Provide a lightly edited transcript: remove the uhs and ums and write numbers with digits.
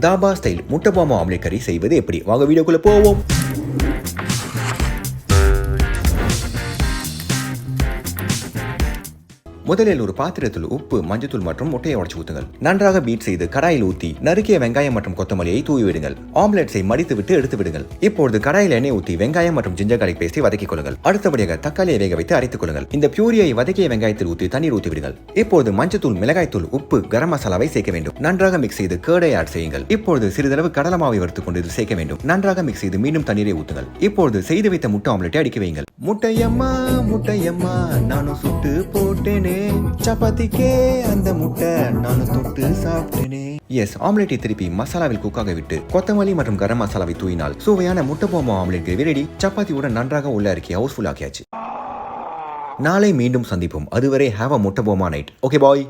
Dhaba style முட்டபோமா omelette கறி செய்வது எப்படி? வாங்க வீடியோக்குள்ள போவோம். முதலில் ஒரு பாத்திரத்தில் உப்பு, மஞ்சத்தூள் மற்றும் முட்டையை உடைச்சு ஊத்துங்கள். நன்றாக பீட் செய்து கடாயில் ஊற்றி நறுக்கிய வெங்காயம் மற்றும் கொத்தமல்லியை தூவி விடுங்கள். ஆம்லெட்ஸை மடித்து விட்டு எடுத்து விடுங்கள். இப்பொழுது கடாயில் எண்ணெய் ஊற்றி வெங்காயம் மற்றும் ஜிஞ்சர் கார்லிக் பேஸ்டை வதக்கிக் கொள்ளுங்கள். அடுத்தபடியாக தக்காளியை வேக வைத்து அரைத்துக் கொள்ளுங்கள். இந்த பியூரியை வதக்கிய வெங்காயத்தில் ஊற்றி தண்ணீர் ஊற்றி விடுங்கள். இப்பொழுது மஞ்சத்தூள், மிளகாய்த்தூள், உப்பு, கரம் மசாலாவை சேர்க்க வேண்டும். நன்றாக மிக்ஸ் செய்து கேர்டை ஆட் செய்யுங்கள். இப்பொழுது சிறிதளவு கடலை மாவை வறுத்துக் கொண்டு சேர்க்க வேண்டும். நன்றாக மிக்ஸ் செய்து மீண்டும் தண்ணீரை ஊற்றுங்கள். இப்பொழுது செய்து வைத்த முட்டை ஆம்லெட்டை அடிக்க வையுங்கள். முட்டையம்மா முட்டையம்மா நானும் சுட்டு போட்டேனே, சப்பாத்திக்கே அந்த முட்டை நானும் தொட்டு சாப்பிட்டேனே. எஸ், ஆம்லெட்டை திருப்பி மசாலாவில் குக்காக விட்டு கொத்தமல்லி மற்றும் கரம் மசாலாவை தூவினால் சுவையான முட்டபோமா ஆம்லெட் கிரேவி ரெடி. சப்பாத்தியுடன் நன்றாக உள்ள இறக்கி ஹவுஸ்ஃபுல் ஆக்கியாச்சு. நாளை மீண்டும் சந்திப்போம். அதுவரை ஹேவ் அ முட்டபோமா நைட். ஓகே பாய்.